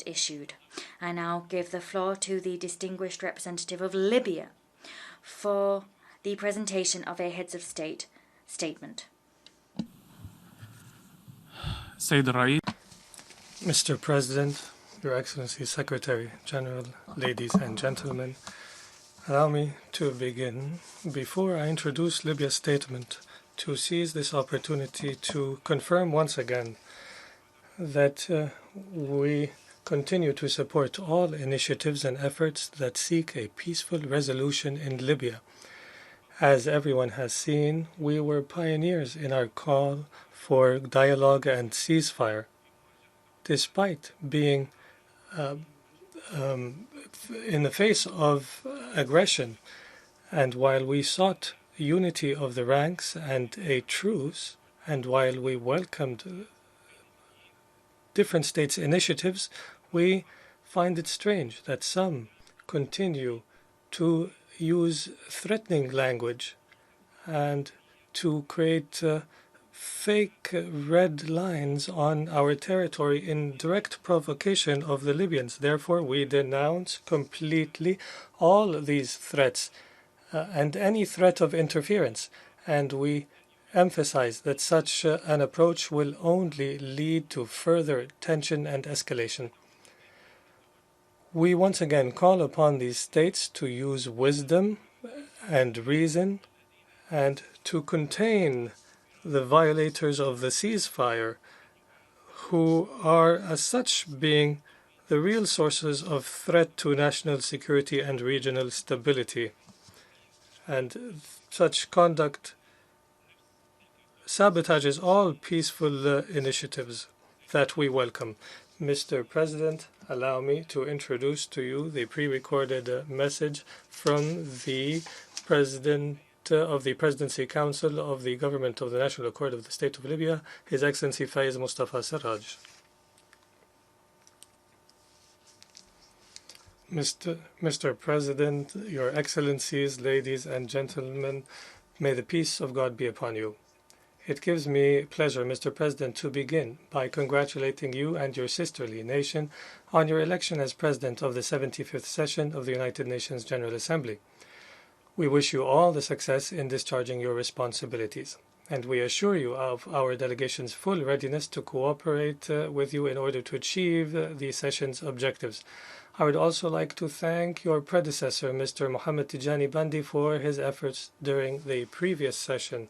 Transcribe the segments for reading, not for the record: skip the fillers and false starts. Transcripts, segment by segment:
issued. I now give the floor to the distinguished representative of Libya for the presentation of a Heads of State statement. Mr. President, Your Excellency Secretary General, ladies and gentlemen, allow me to begin, before I introduce Libya's statement, to seize this opportunity to confirm once again that we continue to support all initiatives and efforts that seek a peaceful resolution in Libya. As everyone has seen, we were pioneers in our call for dialogue and ceasefire, despite being in the face of aggression. And while we sought unity of the ranks and a truce, and while we welcomed different states' initiatives, we find it strange that some continue to use threatening language and to create fake red lines on our territory in direct provocation of the Libyans. Therefore, we denounce completely all these threats and any threat of interference, and we emphasize that such an approach will only lead to further tension and escalation. We once again call upon these states to use wisdom and reason and to contain the violators of the ceasefire, who are as such being the real sources of threat to national security and regional stability. And such conduct sabotages all peaceful initiatives that we welcome. Mr. President, allow me to introduce to you the pre-recorded message from the President of the Presidency Council of the Government of the National Accord of the State of Libya, His Excellency Faiez Mustafa Serraj. Mr. President, Your Excellencies, ladies and gentlemen, may the peace of God be upon you. It gives me pleasure, Mr. President, to begin by congratulating you and your sisterly nation on your election as President of the 75th session of the United Nations General Assembly. We wish you all the success in discharging your responsibilities, and we assure you of our delegation's full readiness to cooperate with you in order to achieve the session's objectives. I would also like to thank your predecessor, Mr. Mohammed Tijani Bandi, for his efforts during the previous session.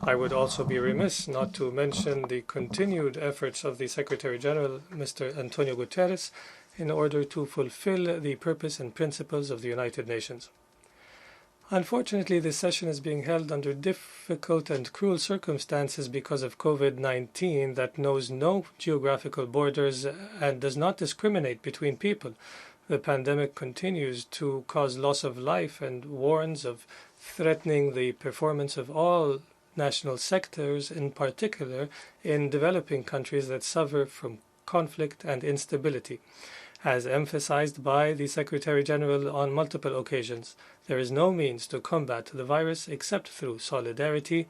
I would also be remiss not to mention the continued efforts of the Secretary General, Mr. Antonio Guterres, in order to fulfill the purpose and principles of the United Nations. Unfortunately, this session is being held under difficult and cruel circumstances because of COVID-19 that knows no geographical borders and does not discriminate between people. The pandemic continues to cause loss of life and warns of threatening the performance of all national sectors, in particular in developing countries that suffer from conflict and instability. As emphasized by the Secretary General on multiple occasions, there is no means to combat the virus except through solidarity,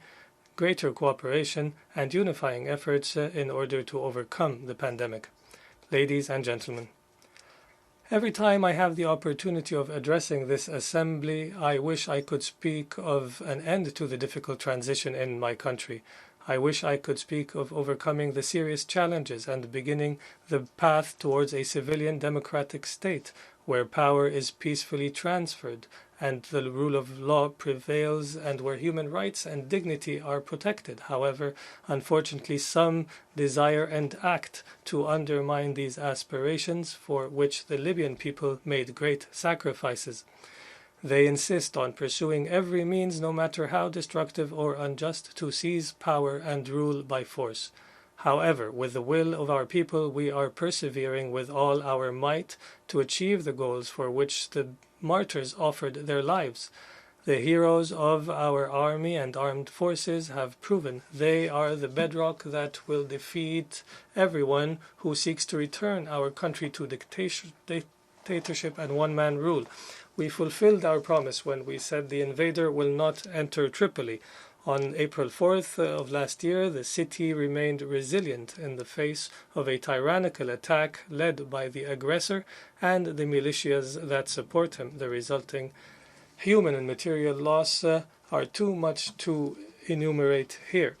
greater cooperation, and unifying efforts in order to overcome the pandemic. Ladies and gentlemen, every time I have the opportunity of addressing this assembly, I wish I could speak of an end to the difficult transition in my country. I wish I could speak of overcoming the serious challenges and beginning the path towards a civilian democratic state where power is peacefully transferred and the rule of law prevails and where human rights and dignity are protected. However, unfortunately, some desire and act to undermine these aspirations for which the Libyan people made great sacrifices. They insist on pursuing every means, no matter how destructive or unjust, to seize power and rule by force. However, with the will of our people, we are persevering with all our might to achieve the goals for which the martyrs offered their lives. The heroes of our army and armed forces have proven they are the bedrock that will defeat everyone who seeks to return our country to dictatorship and one-man rule. We fulfilled our promise when we said the invader will not enter Tripoli. On April 4th of last year, the city remained resilient in the face of a tyrannical attack led by the aggressor and the militias that support him. The resulting human and material loss are too much to enumerate here.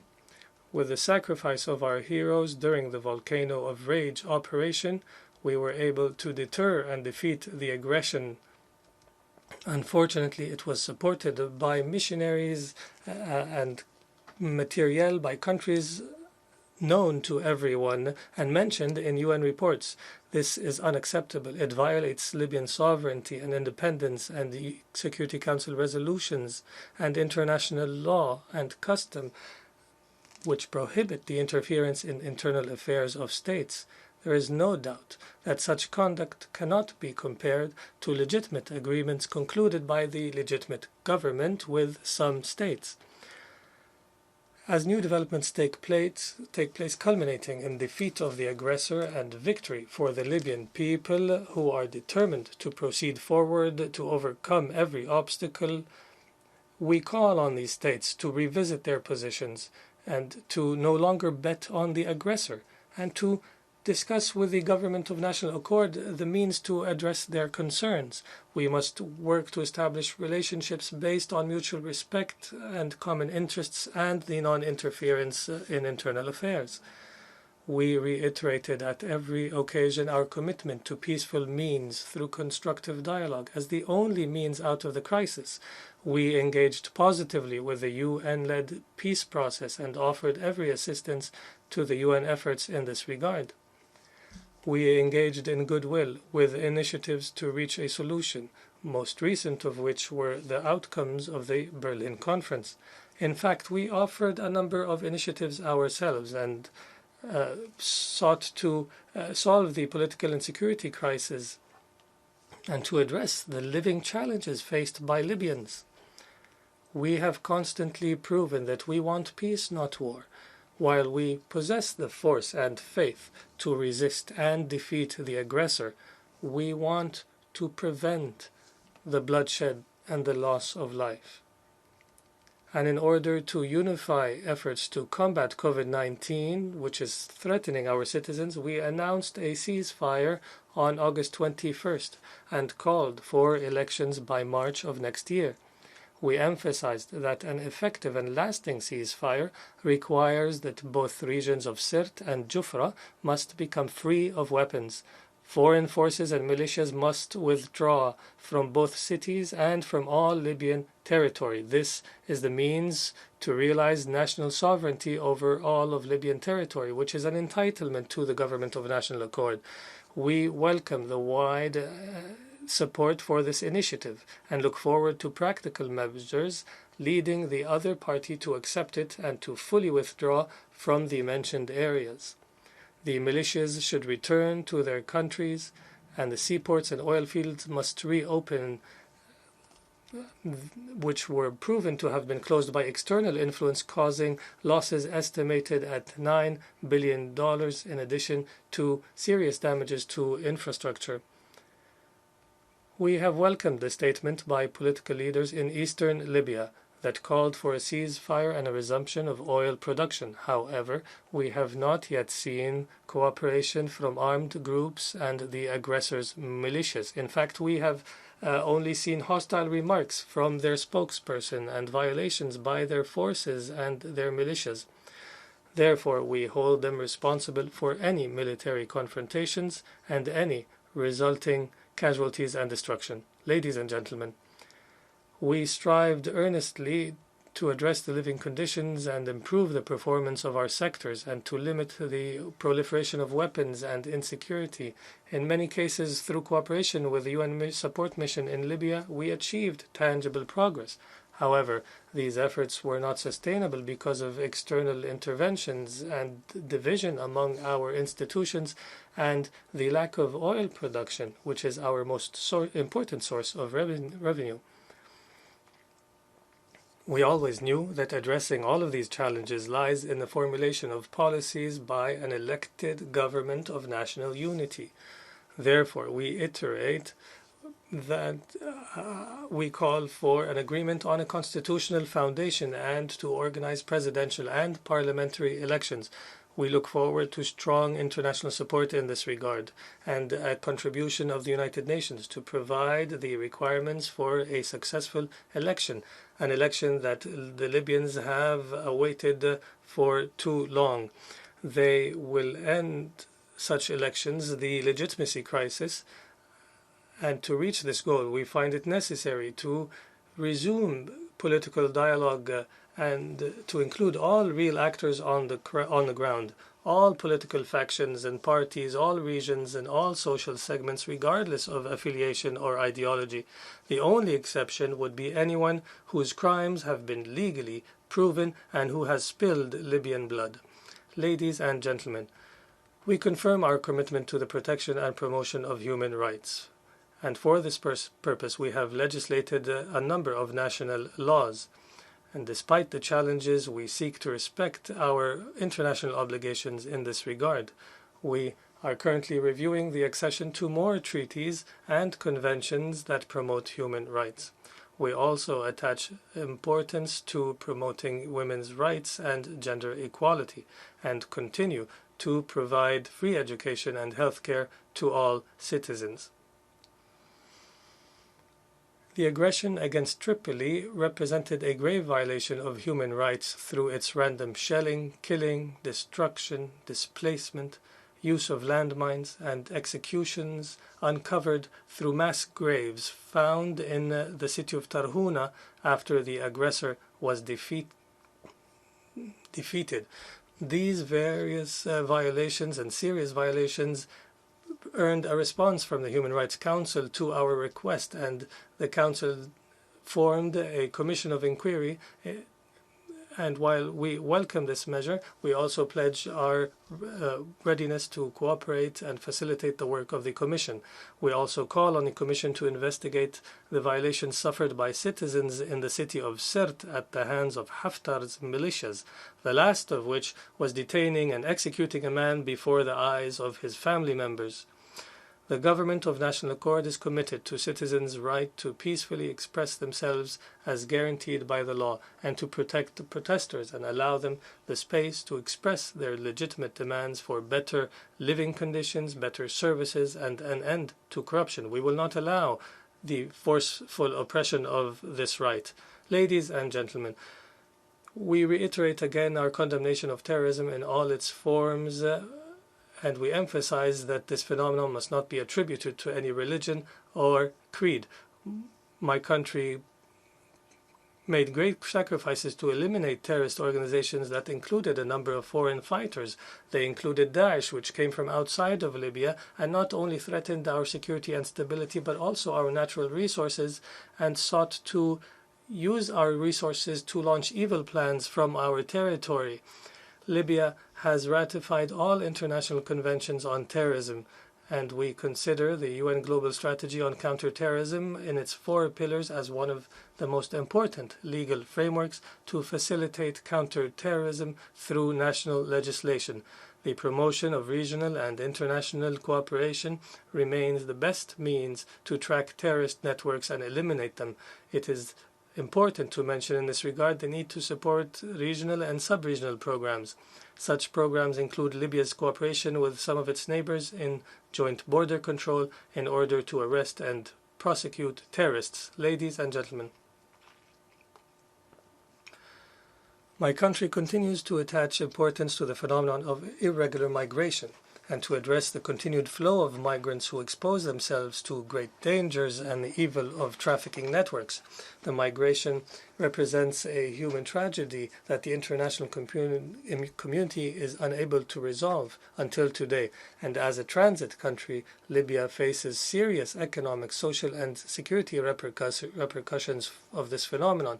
With the sacrifice of our heroes during the Volcano of Rage operation, we were able to deter and defeat the aggression. Unfortunately, it was supported by missionaries and materiel by countries known to everyone and mentioned in UN reports. This is unacceptable. It violates Libyan sovereignty and independence and the Security Council resolutions and international law and custom, which prohibit the interference in internal affairs of states. There is no doubt that such conduct cannot be compared to legitimate agreements concluded by the legitimate government with some states. As new developments take place culminating in defeat of the aggressor and victory for the Libyan people who are determined to proceed forward to overcome every obstacle, we call on these states to revisit their positions and to no longer bet on the aggressor and to discuss with the Government of National Accord the means to address their concerns. We must work to establish relationships based on mutual respect and common interests and the non-interference in internal affairs. We reiterated at every occasion our commitment to peaceful means through constructive dialogue as the only means out of the crisis. We engaged positively with the UN-led peace process and offered every assistance to the UN efforts in this regard. We engaged in goodwill with initiatives to reach a solution, most recent of which were the outcomes of the Berlin Conference. In fact, we offered a number of initiatives ourselves and sought to solve the political and security crisis and to address the living challenges faced by Libyans. We have constantly proven that we want peace, not war. While we possess the force and faith to resist and defeat the aggressor, we want to prevent the bloodshed and the loss of life. And in order to unify efforts to combat COVID-19, which is threatening our citizens, we announced a ceasefire on August 21st and called for elections by March of next year. We emphasized that an effective and lasting ceasefire requires that both regions of Sirte and Jufra must become free of weapons. Foreign forces and militias must withdraw from both cities and from all Libyan territory. This is the means to realize national sovereignty over all of Libyan territory, which is an entitlement to the Government of National Accord. We welcome the wide support for this initiative and look forward to practical measures leading the other party to accept it and to fully withdraw from the mentioned areas. The militias should return to their countries and the seaports and oil fields must reopen, which were proven to have been closed by external influence, causing losses estimated at $9 billion in addition to serious damages to infrastructure. We have welcomed the statement by political leaders in eastern Libya that called for a ceasefire and a resumption of oil production. However, we have not yet seen cooperation from armed groups and the aggressor's militias. In fact, we have only seen hostile remarks from their spokesperson and violations by their forces and their militias. Therefore, we hold them responsible for any military confrontations and any resulting casualties and destruction. Ladies and gentlemen, we strived earnestly to address the living conditions and improve the performance of our sectors and to limit the proliferation of weapons and insecurity. In many cases, through cooperation with the UN support mission in Libya, we achieved tangible progress. However, these efforts were not sustainable because of external interventions and division among our institutions and the lack of oil production, which is our most important source of revenue. We always knew that addressing all of these challenges lies in the formulation of policies by an elected government of national unity. Therefore, we iterate that we call for an agreement on a constitutional foundation and to organize presidential and parliamentary elections. We look forward to strong international support in this regard and a contribution of the United Nations to provide the requirements for a successful election, an election that the Libyans have awaited for too long. They will end such elections the legitimacy crisis. And to reach this goal, we find it necessary to resume political dialogue and to include all real actors on the ground, all political factions and parties, all regions and all social segments, regardless of affiliation or ideology. The only exception would be anyone whose crimes have been legally proven and who has spilled Libyan blood. Ladies and gentlemen, we confirm our commitment to the protection and promotion of human rights. And for this purpose, we have legislated a number of national laws. And despite the challenges, we seek to respect our international obligations in this regard. We are currently reviewing the accession to more treaties and conventions that promote human rights. We also attach importance to promoting women's rights and gender equality and continue to provide free education and health care to all citizens. The aggression against Tripoli represented a grave violation of human rights through its random shelling, killing, destruction, displacement, use of landmines, and executions uncovered through mass graves found in the city of Tarhuna after the aggressor was defeated. These various violations and serious violations earned a response from the Human Rights Council to our request, and the Council formed a commission of inquiry. And while we welcome this measure, we also pledge our readiness to cooperate and facilitate the work of the Commission. We also call on the Commission to investigate the violations suffered by citizens in the city of Sirte at the hands of Haftar's militias, the last of which was detaining and executing a man before the eyes of his family members. The Government of National Accord is committed to citizens' right to peacefully express themselves as guaranteed by the law and to protect the protesters and allow them the space to express their legitimate demands for better living conditions, better services, and an end to corruption. We will not allow the forceful oppression of this right. Ladies and gentlemen, we reiterate again our condemnation of terrorism in all its forms, and we emphasize that this phenomenon must not be attributed to any religion or creed. My country made great sacrifices to eliminate terrorist organizations that included a number of foreign fighters. They included Daesh, which came from outside of Libya and not only threatened our security and stability, but also our natural resources, and sought to use our resources to launch evil plans from our territory. Libya has ratified all international conventions on terrorism, and we consider the UN Global Strategy on Counterterrorism in its 4 pillars as one of the most important legal frameworks to facilitate counterterrorism through national legislation. The promotion of regional and international cooperation remains the best means to track terrorist networks and eliminate them. It is important to mention in this regard the need to support regional and sub-regional programs. Such programs include Libya's cooperation with some of its neighbors in joint border control in order to arrest and prosecute terrorists. Ladies and gentlemen, my country continues to attach importance to the phenomenon of irregular migration and to address the continued flow of migrants who expose themselves to great dangers and the evil of trafficking networks. The migration represents a human tragedy that the international community is unable to resolve until today, and as a transit country, Libya faces serious economic, social, and security repercussions of this phenomenon,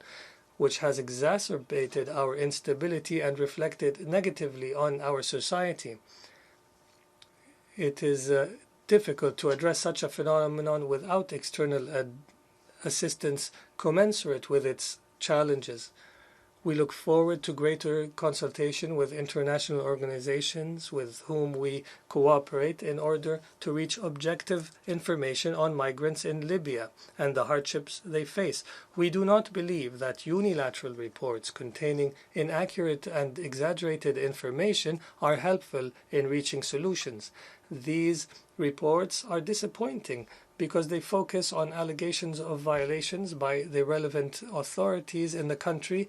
which has exacerbated our instability and reflected negatively on our society. It is difficult to address such a phenomenon without external assistance commensurate with its challenges. We look forward to greater consultation with international organizations with whom we cooperate in order to reach objective information on migrants in Libya and the hardships they face. We do not believe that unilateral reports containing inaccurate and exaggerated information are helpful in reaching solutions. These reports are disappointing because they focus on allegations of violations by the relevant authorities in the country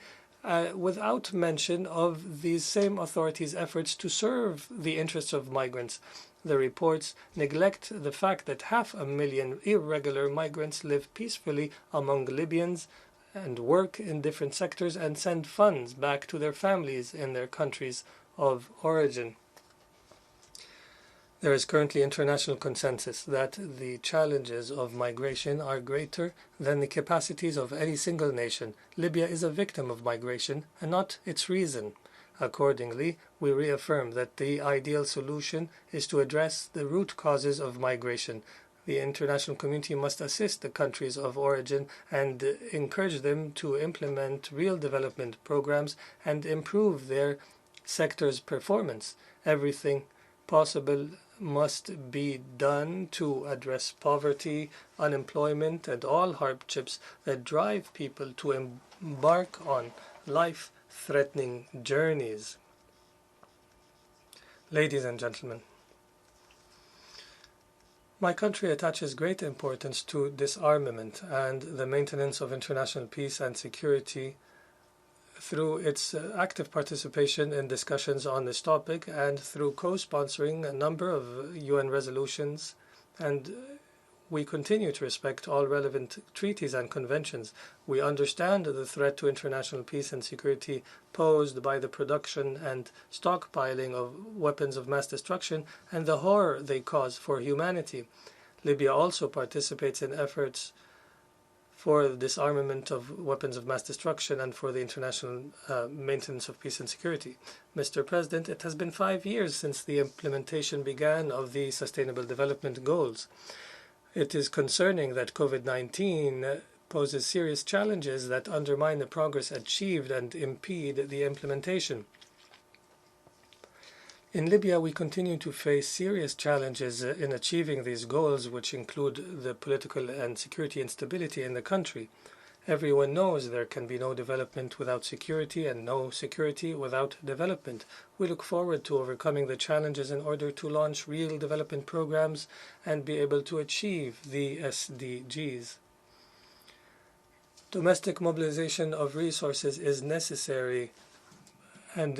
without mention of these same authorities' efforts to serve the interests of migrants. The reports neglect the fact that 500,000 irregular migrants live peacefully among Libyans and work in different sectors and send funds back to their families in their countries of origin. There is currently international consensus that the challenges of migration are greater than the capacities of any single nation. Libya is a victim of migration and not its reason. Accordingly, we reaffirm that the ideal solution is to address the root causes of migration. The international community must assist the countries of origin and encourage them to implement real development programs and improve their sector's performance. Everything possible must be done to address poverty, unemployment, and all hardships that drive people to embark on life-threatening journeys. Ladies and gentlemen, my country attaches great importance to disarmament and the maintenance of international peace and security through its active participation in discussions on this topic and through co-sponsoring a number of UN resolutions, and we continue to respect all relevant treaties and conventions. We understand the threat to international peace and security posed by the production and stockpiling of weapons of mass destruction and the horror they cause for humanity. Libya also participates in efforts for the disarmament of weapons of mass destruction and for the international maintenance of peace and security. Mr. President, it has been 5 years since the implementation began of the Sustainable Development Goals. It is concerning that COVID-19 poses serious challenges that undermine the progress achieved and impede the implementation. In Libya, we continue to face serious challenges in achieving these goals, which include the political and security instability in the country. Everyone knows there can be no development without security and no security without development. We look forward to overcoming the challenges in order to launch real development programs and be able to achieve the SDGs. Domestic mobilization of resources is necessary, and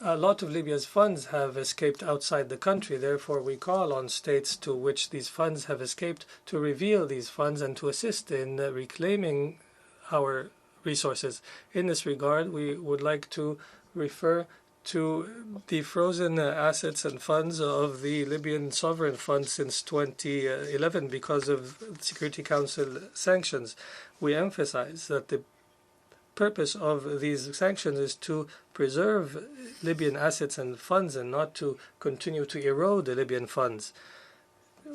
a lot of Libya's funds have escaped outside the country. Therefore, we call on states to which these funds have escaped to reveal these funds and to assist in reclaiming our resources. In this regard, we would like to refer to the frozen assets and funds of the Libyan Sovereign Fund since 2011 because of Security Council sanctions. We emphasize that the purpose of these sanctions is to preserve Libyan assets and funds and not to continue to erode the Libyan funds.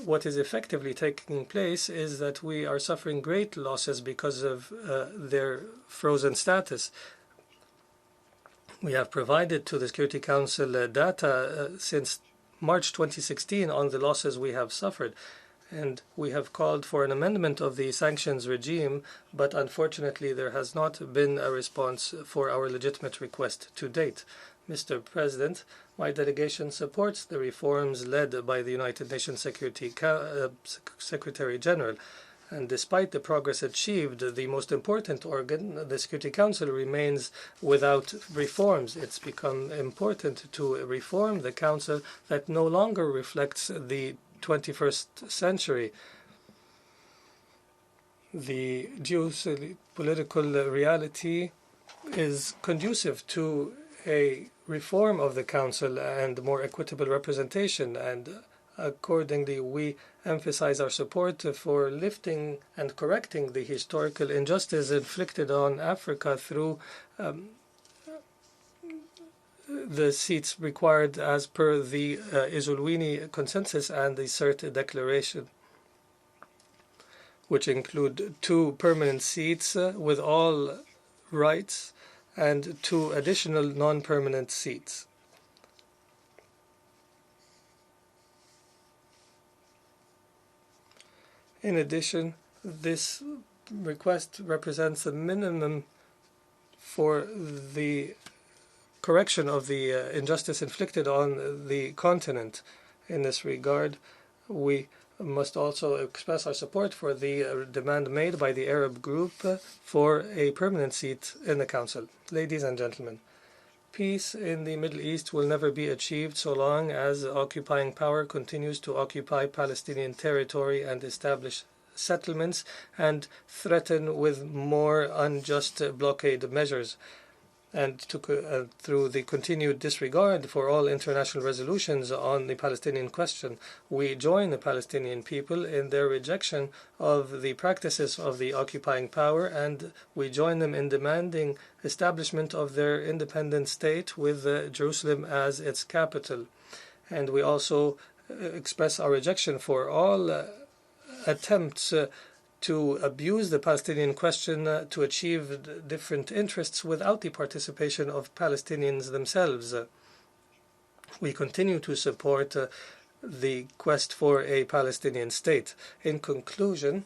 What is effectively taking place is that we are suffering great losses because of their frozen status. We have provided to the Security Council data since March 2016 on the losses we have suffered. And we have called for an amendment of the sanctions regime, but unfortunately there has not been a response for our legitimate request to date. Mr. President, my delegation supports the reforms led by the United Nations Secretary General. And despite the progress achieved, the most important organ, the Security Council, remains without reforms. It's become important to reform the Council that no longer reflects the 21st century. The geopolitical reality is conducive to a reform of the Council and more equitable representation, and accordingly we emphasize our support for lifting and correcting the historical injustice inflicted on Africa through the seats required as per the Isulwini Consensus and the Sirte Declaration, which include 2 permanent seats with all rights and 2 additional non-permanent seats. In addition, this request represents a minimum for the correction of the injustice inflicted on the continent. In this regard, we must also express our support for the demand made by the Arab group for a permanent seat in the Council. Ladies and gentlemen, peace in the Middle East will never be achieved so long as occupying power continues to occupy Palestinian territory and establish settlements and threaten with more unjust blockade measures. And through the continued disregard for all international resolutions on the Palestinian question, we join the Palestinian people in their rejection of the practices of the occupying power, and we join them in demanding establishment of their independent state with Jerusalem as its capital. And we also express our rejection for all attempts to abuse the Palestinian question to achieve different interests without the participation of Palestinians themselves. We continue to support the quest for a Palestinian state. In conclusion,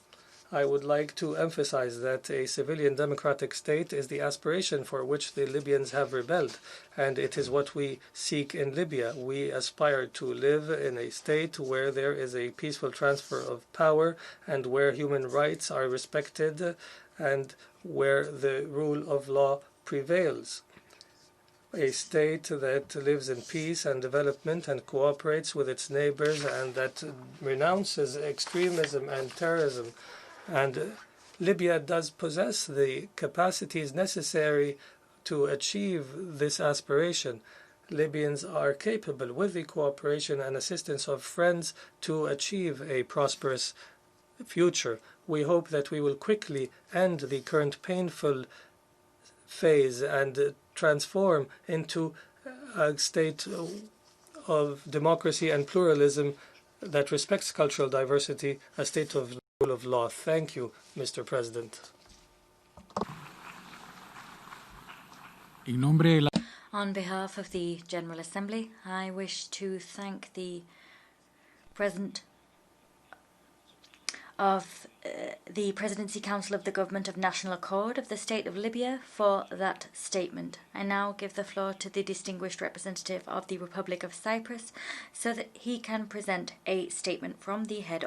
I would like to emphasize that a civilian democratic state is the aspiration for which the Libyans have rebelled, and it is what we seek in Libya. We aspire to live in a state where there is a peaceful transfer of power and where human rights are respected and where the rule of law prevails. A state that lives in peace and development and cooperates with its neighbors and that renounces extremism and terrorism. And Libya does possess the capacities necessary to achieve this aspiration. Libyans are capable, with the cooperation and assistance of friends, to achieve a prosperous future. We hope that we will quickly end the current painful phase and transform into a state of democracy and pluralism that respects cultural diversity, a state of rule of law. Thank you, Mr. President. On behalf of the General Assembly, I wish to thank the President of the Presidency Council of the Government of National Accord of the State of Libya for that statement. I now give the floor to the distinguished representative of the Republic of Cyprus so that he can present a statement from the head